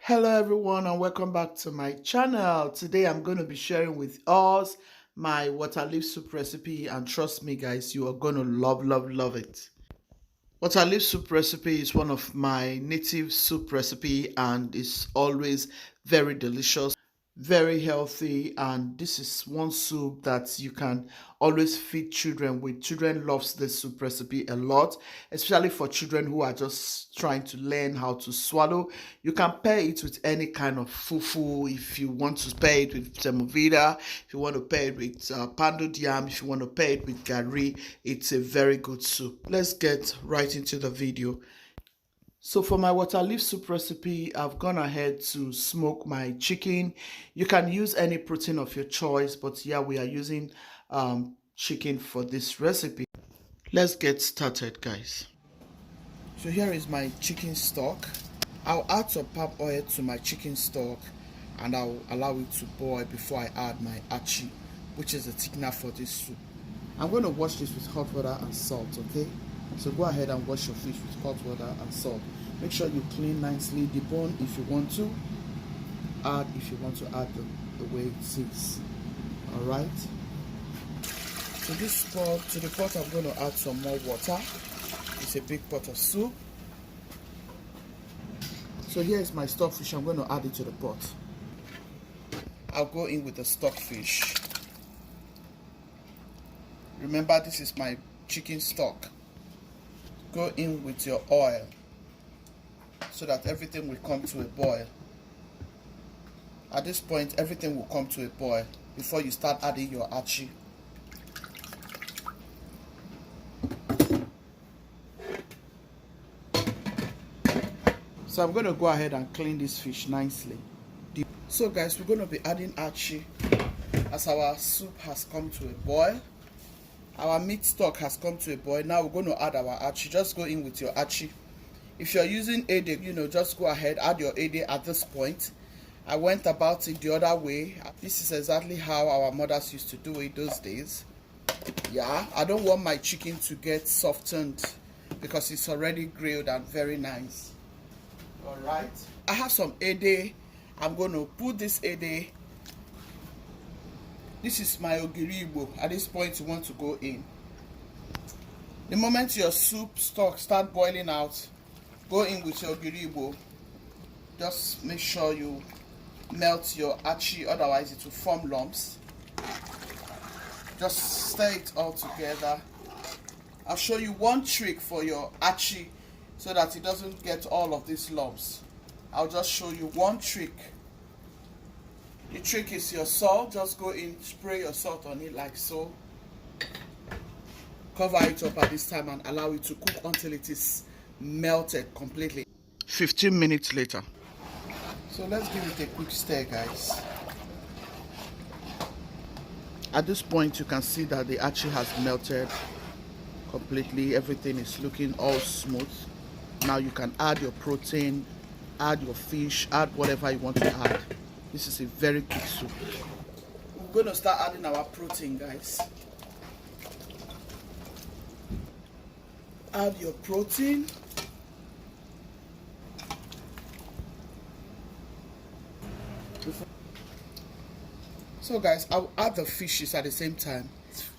Hello everyone and welcome back to my channel. Today I'm going to be sharing with us my water leaf soup recipe, and trust me guys, you are going to love it. Water leaf soup recipe is one of my native soup recipe and is always very delicious, very healthy, and this is one soup that you can always feed children with. Children loves this soup recipe a lot, especially for children who are just trying to learn how to swallow. You can pair it with any kind of fufu. If you want to pair it with semovita, if you want to pair it with pounded yam, if you want to pair it with gari, it's a very good soup. Let's get right into the video. So for my water leaf soup recipe, I've gone ahead to smoke my chicken. You can use any protein of your choice, but yeah, we are using chicken for this recipe. Let's get started, guys. So here is my chicken stock. I'll add some palm oil to my chicken stock and I'll allow it to boil before I add my achi, which is the thickener for this soup. I'm going to wash this with hot water and salt, okay? So go ahead and wash your fish with hot water and salt. Make sure you clean nicely, debone if you want to, add if you want to add the way it sits. Alright. To this pot, to the pot I'm going to add some more water. It's a big pot of soup. So here is my stockfish. I'm going to add it to the pot. I'll go in with the stockfish. Remember, this is my chicken stock. Go in with your oil so that everything will come to a boil. At this point, everything will come to a boil before you start adding your achi. So I'm going to go ahead and clean this fish nicely. So guys, we're going to be adding achi as our soup has come to a boil. Our meat stock has come to a boil. Now we're going to add our achi. Just go in with your achi. If you're using ede, just go ahead, add your ede at this point. I went about it the other way. This is exactly how our mothers used to do it those days. Yeah, I don't want my chicken to get softened because it's already grilled and very nice. Alright, I have some ede. I'm going to put this ede. This is my ogiri. At this point you want to go in. The moment your soup stock start boiling out, go in with your ogiri. Just make sure you melt your achi, otherwise it will form lumps. Just stir it all together. I'll show you one trick for your achi so that it doesn't get all of these lumps. I'll just show you one trick. The trick is your salt. Just go in, spray your salt on it like so. Cover it up at this time and allow it to cook until it is melted completely. 15 minutes later. So let's give it a quick stir, guys. At this point you can see that the achi has melted completely. Everything is looking all smooth. Now you can add your protein, add your fish, add whatever you want to add. This is a very quick soup. We're going to start adding our protein, guys. Add your protein. So guys, I'll add the fishes at the same time.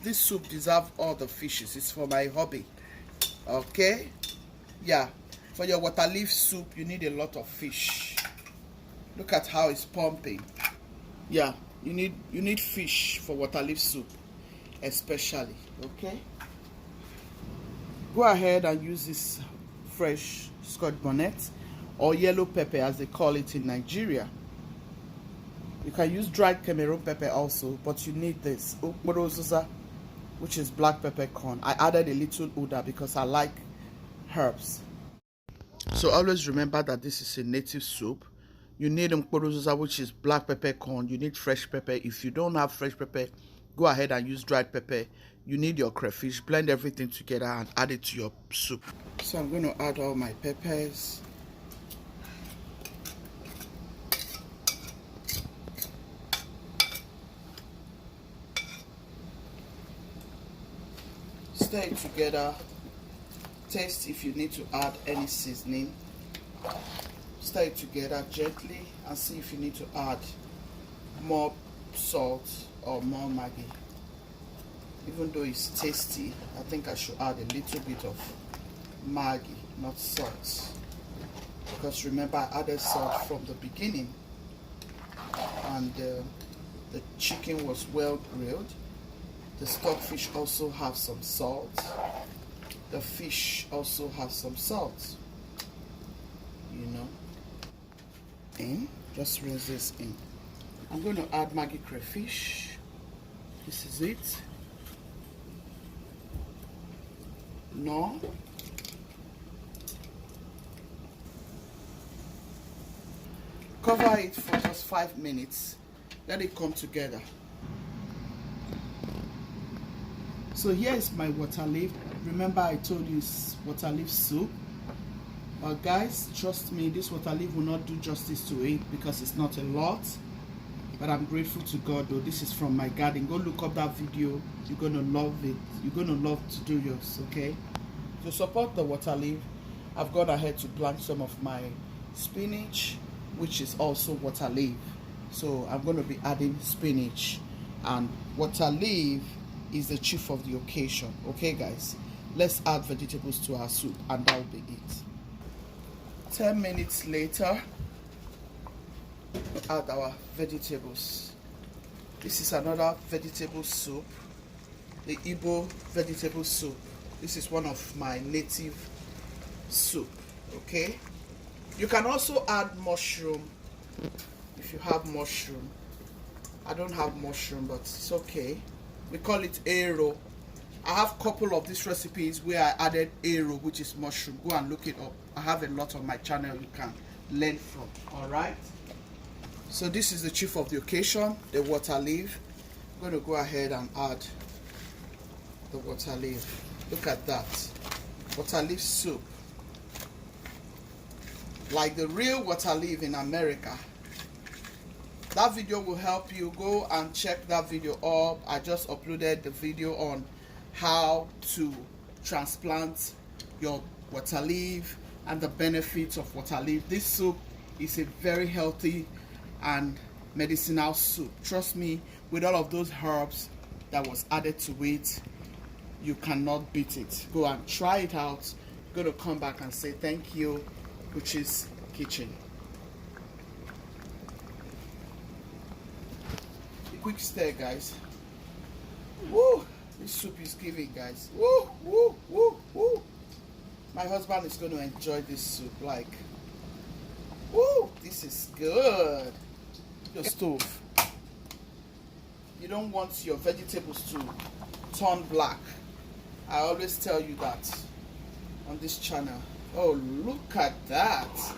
This soup deserves all the fishes. It's for my hobby. Okay? Yeah. For your water leaf soup, you need a lot of fish. Look at how it's pumping. Yeah, you need fish for water leaf soup, especially. Okay? Go ahead and use this fresh Scotch bonnet or yellow pepper as they call it in Nigeria. You can use dried Cameroon pepper also, but you need this okporozuza, which is black peppercorn. I added a little uda because I like herbs. So always remember that this is a native soup. You need okporozuza, which is black peppercorn. You need fresh pepper. If you don't have fresh pepper, go ahead and use dried pepper. You need your crayfish. Blend everything together and add it to your soup. So I'm going to add all my peppers. Stir it together. Taste if you need to add any seasoning. Stir it together gently and see if you need to add more salt or more Maggi. Even though it's tasty, I think I should add a little bit of Maggi, not salt, because remember I added salt from the beginning, and the chicken was well grilled. The stockfish also have some salt. The fish also has some salt, you know. Just rinse this in. I'm going to add Maggi crayfish. This is it. No. Cover it for just 5 minutes. Let it come together. So here is my Waterleaf. Remember I told you it's Waterleaf soup. But guys, trust me, this Waterleaf will not do justice to it because it's not a lot. But I'm grateful to God though. This is from my garden. Go look up that video. You're gonna love it. You're gonna love to do yours, okay? To support the Waterleaf, I've gone ahead to plant some of my spinach, which is also Waterleaf. So I'm going to be adding spinach, and Waterleaf is the chief of the occasion. Okay guys, let's add vegetables to our soup and that will be it. 10 minutes later, add our vegetables. This is another vegetable soup, the Igbo vegetable soup. This is one of my native soup. Okay, you can also add mushroom if you have mushroom. I don't have mushroom, but it's okay. We call it Ero. I have a couple of these recipes where I added Ero, which is mushroom. Go and look it up. I have a lot on my channel you can learn from. Alright, so this is the chief of the occasion, the Waterleaf. I'm going to go ahead and add the Waterleaf. Look at that, Waterleaf soup, like the real Waterleaf in America. That video will help you. Go and check that video up. I just uploaded the video on how to transplant your Waterleaf and the benefits of Waterleaf. This soup is a very healthy and medicinal soup. Trust me, with all of those herbs that was added to it, you cannot beat it. Go and try it out. Go to come back and say thank you, Kuchi's Kitchen. A quick stir, guys. Woo! This soup is giving, guys. Woo! Woo! Woo! Woo! My husband is going to enjoy this soup. Like, woo! This is good. Your stove. You don't want your vegetables to turn black. I always tell you that on this channel. Oh, look at that.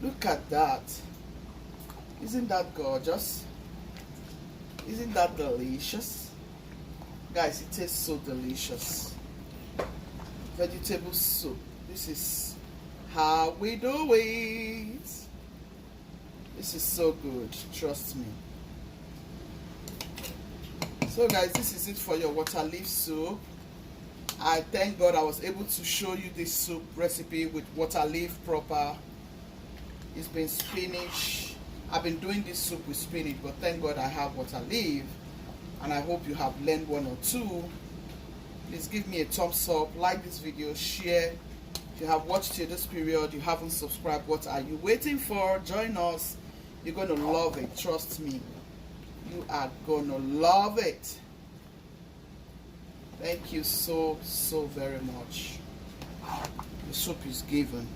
Look at that. Isn't that gorgeous? Isn't that delicious? Guys, it tastes so delicious. Vegetable soup. This is how we do it. This is so good. Trust me. So guys, this is it for your Waterleaf soup. I thank God I was able to show you this soup recipe with Waterleaf proper. It's been spinach. I've been doing this soup with spinach, but thank God I have Waterleaf, and I hope you have learned one or two. Please give me a thumbs up, like this video, share. If you have watched till this period, you haven't subscribed, what are you waiting for? Join us. You're going to love it. Trust me. You are going to love it. Thank you so very much. The soup is given.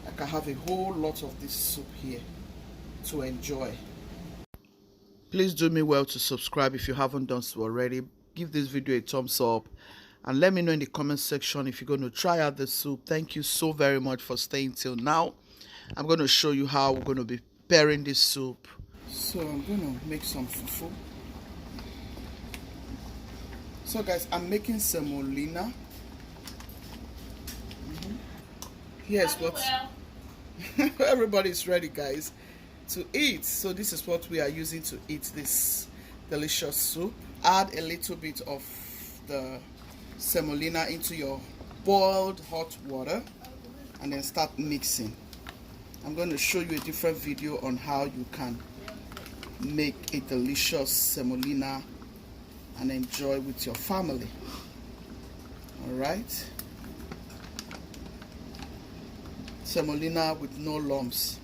I can have a whole lot of this soup here to enjoy. Please do me well to subscribe if you haven't done so already. Give this video a thumbs up and let me know in the comment section if you're going to try out the soup. Thank you so very much for staying till now. I'm going to show you how we're going to be preparing this soup. So I'm going to make some fufu. So guys, I'm making semolina. Here's what everybody's ready, guys, to eat. So this is what we are using to eat this delicious soup. Add a little bit of the semolina into your boiled hot water. and then start mixing. I'm going to show you a different video on how you can make a delicious semolina and enjoy with your family. All right, semolina with no lumps.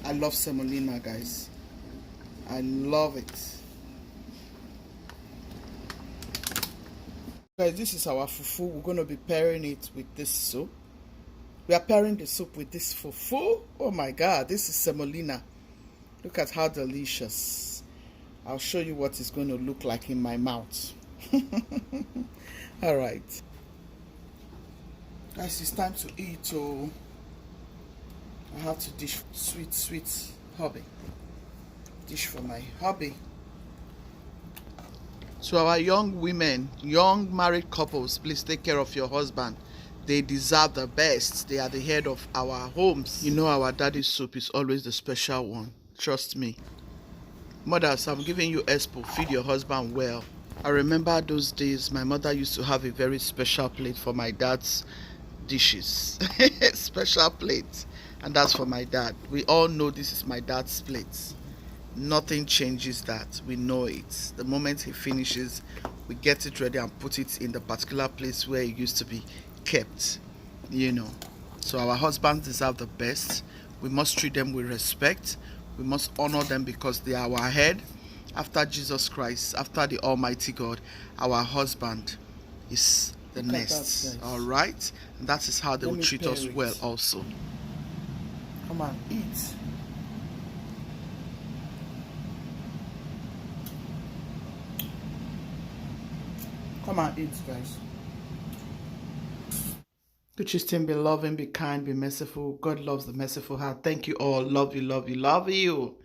I love semolina, guys. I love it. Guys, this is our fufu. We're going to be pairing it with this soup. We are pairing the soup with this fufu. Oh my god, this is semolina. Look at how delicious. I'll show you what it's going to look like in my mouth. All right, guys, it's time to eat. Oh, I have to dish sweet hubby. Dish for my hubby. So our young women, young married couples, please take care of your husband. They deserve the best. They are the head of our homes. You know our daddy's soup is always the special one. Trust me. Mothers, I'm giving you expo. Feed your husband well. I remember those days my mother used to have a very special plate for my dad's dishes. Special plate. And that's for my dad. We all know this is my dad's plate. Nothing changes that. We know it. The moment he finishes, we get it ready and put it in the particular place where it used to be kept, you know. So our husbands deserve the best. We must treat them with respect. We must honor them because they are our head. After Jesus Christ, after the Almighty God, our husband is the next. All right, and that is how they will treat us well also. Come on, eat. Come on, eat, guys. Good Christian, be loving, be kind, be merciful. God loves the merciful heart. Thank you all. Love you, love you, love you.